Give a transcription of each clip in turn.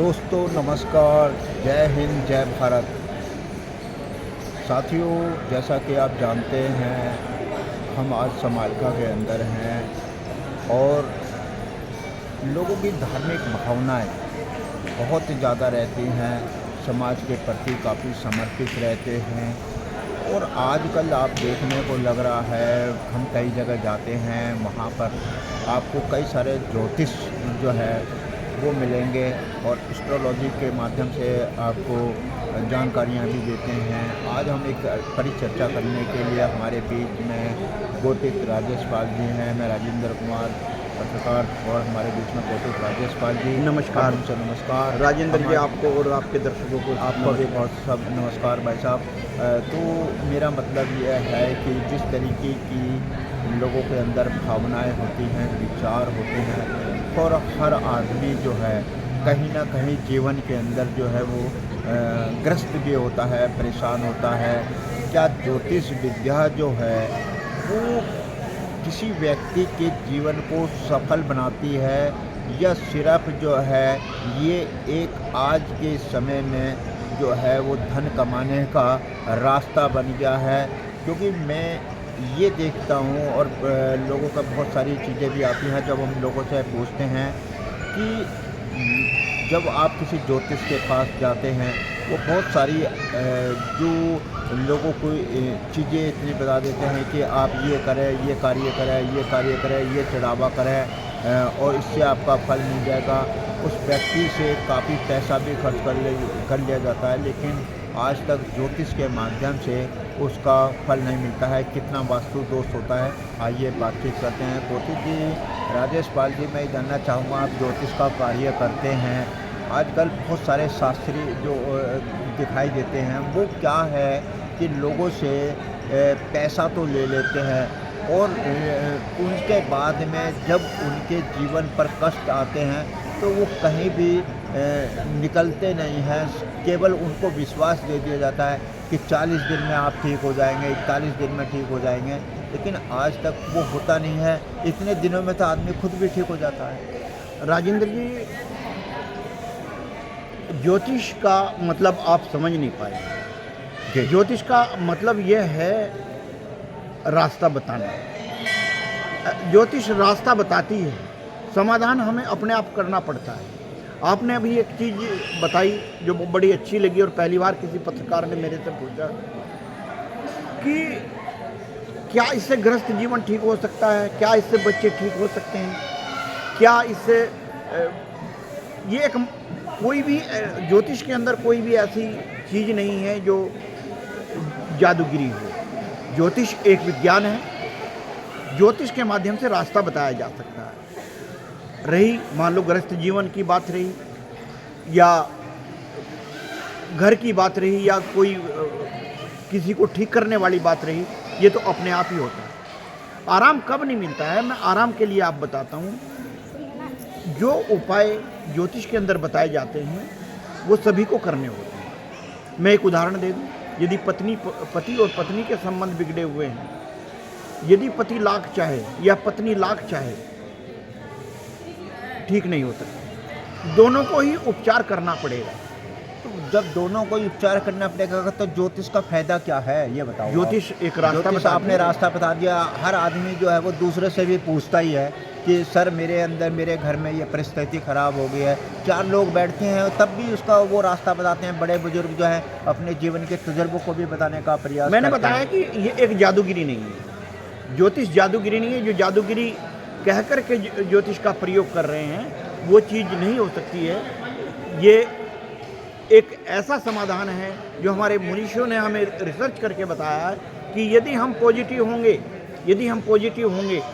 दोस्तों नमस्कार, जय हिंद, जय भारत। साथियों, जैसा कि आप जानते हैं, हम आज समालिका के अंदर हैं और लोगों की धार्मिक भावनाएं बहुत ज़्यादा रहती हैं, समाज के प्रति काफ़ी समर्पित रहते हैं। और आजकल आप देखने को लग रहा है, हम कई जगह जाते हैं, वहाँ पर आपको कई सारे ज्योतिष जो है वो मिलेंगे और एस्ट्रोलॉजी के माध्यम से आपको जानकारियाँ भी देते हैं। आज हम एक परिचर्चा करने के लिए हमारे बीच में कौतिक राजेश पाल जी हैं। मैं राजेंद्र कुमार पत्रकार और हमारे बीच में कौतिक राजेश पाल जी। नमस्कार। उनसे नमस्कार राजेंद्र जी, आपको और आपके दर्शकों को आपको भी बहुत सब नमस्कार भाई साहब। तो मेरा मतलब यह है कि जिस तरीके की लोगों के अंदर भावनाएं होती हैं, विचार होते हैं, और हर आदमी जो है कहीं ना कहीं जीवन के अंदर जो है वो ग्रस्त भी होता है, परेशान होता है। क्या ज्योतिष विद्या जो है वो किसी व्यक्ति के जीवन को सफल बनाती है, या सिर्फ जो है ये एक आज के समय में जो है वो धन कमाने का रास्ता बन गया है? क्योंकि मैं ये देखता हूँ और लोगों का बहुत सारी चीज़ें भी आती हैं जब हम लोगों से पूछते हैं कि जब आप किसी ज्योतिष के पास जाते हैं, वो बहुत सारी जो लोगों को चीज़ें इतनी बता देते हैं कि आप ये करें, ये कार्य करें, ये कार्य करें, ये चढ़ावा करें और इससे आपका फल मिल जाएगा। उस व्यक्ति से काफ़ी पैसा भी खर्च कर लिया जाता है, लेकिन आज तक ज्योतिष के माध्यम से उसका फल नहीं मिलता है। कितना वास्तु दोष होता है, आइए बातचीत करते हैं। कौतिक जी, राजेश पाल जी, मैं जानना चाहूँगा, आप ज्योतिष का कार्य करते हैं, आजकल बहुत सारे शास्त्री जो दिखाई देते हैं, वो क्या है कि लोगों से पैसा तो ले लेते हैं और उनके बाद में जब उनके जीवन पर कष्ट आते हैं तो वो कहीं भी निकलते नहीं हैं। केवल उनको विश्वास दे दिया जाता है कि 40 दिन में आप ठीक हो जाएंगे, 41 दिन में ठीक हो जाएंगे, लेकिन आज तक वो होता नहीं है। इतने दिनों में तो आदमी खुद भी ठीक हो जाता है। राजेंद्र जी, ज्योतिष का मतलब आप समझ नहीं पाए। ज्योतिष का मतलब यह है रास्ता बताना। ज्योतिष रास्ता बताती है, समाधान हमें अपने आप करना पड़ता है। आपने अभी एक चीज़ बताई जो बड़ी अच्छी लगी, और पहली बार किसी पत्रकार ने मेरे से पूछा कि क्या इससे ग्रस्त जीवन ठीक हो सकता है, क्या इससे बच्चे ठीक हो सकते हैं, क्या इससे ये एक कोई भी ज्योतिष के अंदर कोई भी ऐसी चीज़ नहीं है जो जादूगिरी हो। ज्योतिष एक विज्ञान है। ज्योतिष के माध्यम से रास्ता बताया जा सकता है। रही मान लो ग्रस्त जीवन की बात रही, या घर की बात रही, या कोई किसी को ठीक करने वाली बात रही, ये तो अपने आप ही होता है। आराम कब नहीं मिलता है, मैं आराम के लिए आप बताता हूँ। जो उपाय ज्योतिष के अंदर बताए जाते हैं वो सभी को करने होते हैं। मैं एक उदाहरण दे दूँ। यदि पति और पत्नी के संबंध बिगड़े हुए हैं, यदि पति लाख चाहे या पत्नी लाख चाहे, ठीक नहीं हो सकता। दोनों को ही उपचार करना पड़ेगा। तो जब दोनों को उपचार करना पड़ेगा तो ज्योतिष का फायदा क्या है, ये बताओ। ज्योतिष एक रास्ता ज्योतिष आपने रास्ता बता दिया। हर आदमी जो है वो दूसरे से भी पूछता ही है कि सर मेरे घर में ये परिस्थिति खराब हो गई है। 4 लोग बैठते हैं तब भी उसका वो रास्ता बताते हैं। बड़े बुजुर्ग जो है अपने जीवन के तजुर्बों को भी बताने का प्रयास मैंने करते बताया हैं। कि ये एक जादूगिरी नहीं है। ज्योतिष जादूगिरी नहीं है। जो जादूगिरी कह कर के ज्योतिष का प्रयोग कर रहे हैं वो चीज़ नहीं हो सकती है। ये एक ऐसा समाधान है जो हमारे मुनीषियों ने हमें रिसर्च करके बताया है कि यदि हम पॉजिटिव होंगे,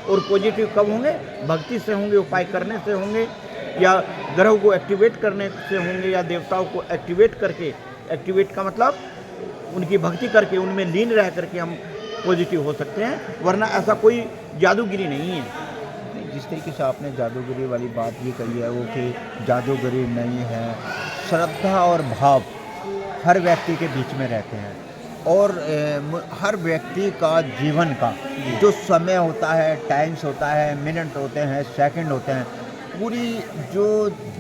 और पॉजिटिव कब होंगे? भक्ति से होंगे, उपाय करने से होंगे, या ग्रह को एक्टिवेट करने से होंगे, या देवताओं को एक्टिवेट का मतलब उनकी भक्ति करके, उनमें लीन रह करके हम पॉजिटिव हो सकते हैं, वरना ऐसा कोई जादूगिरी नहीं है। जिस तरीके से आपने जादूगरी वाली बात भी कही है वो कि जादूगरी नहीं है, श्रद्धा और भाव हर व्यक्ति के बीच में रहते हैं। और हर व्यक्ति का जीवन का जो समय होता है, टाइम्स होता है, मिनट होते हैं, सेकंड होते हैं, पूरी जो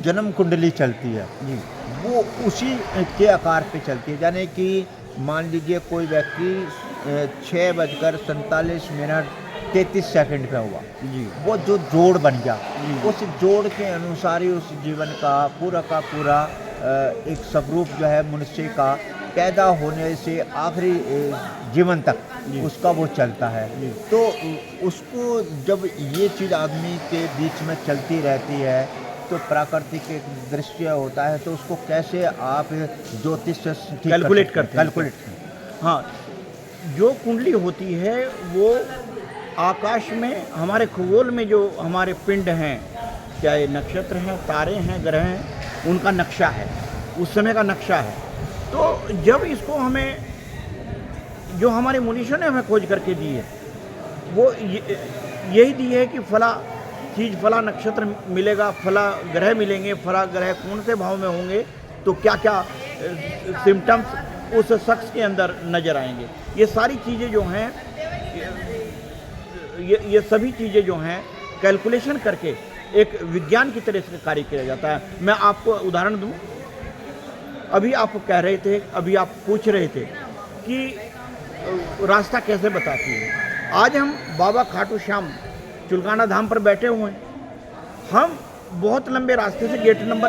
जन्म कुंडली चलती है जी वो उसी के आकार पे चलती है। यानी कि मान लीजिए कोई व्यक्ति 6:47 पे हुआ, जी वो जो जोड़ बन गया, जी। उस जोड़ के अनुसार ही उस जीवन का पूरा एक स्वरूप जो है मनुष्य का पैदा होने से आखिरी जीवन तक जी। उसका वो चलता है। जी। तो उसको जब ये चीज़ आदमी के बीच में चलती रहती है तो प्राकृतिक एक दृश्य होता है, तो उसको कैसे आप ज्योतिष से ठीक कैलकुलेट करते हैं। कैलकुलेट हाँ, जो कुंडली होती है वो आकाश में हमारे खगोल में जो हमारे पिंड हैं, चाहे नक्षत्र हैं, तारे हैं, ग्रह हैं, उनका नक्शा है, उस समय का नक्शा है। तो जब इसको हमें जो हमारे मुनीषों ने हमें खोज करके दी है वो यही दी है कि फला चीज़ फला नक्षत्र मिलेगा, फला ग्रह मिलेंगे, फला ग्रह कौन से भाव में होंगे, तो क्या क्या सिम्टम्स उस शख्स के अंदर नज़र आएंगे। ये सारी चीज़ें जो हैं ये सभी चीज़ें जो हैं कैलकुलेशन करके एक विज्ञान की तरह से कार्य किया जाता है। मैं आपको उदाहरण दूं, अभी आप कह रहे थे, अभी आप पूछ रहे थे कि रास्ता कैसे बताती है। आज हम बाबा खाटू श्याम चुलकाना धाम पर बैठे हुए हैं, हम बहुत लंबे रास्ते से गेट नंबर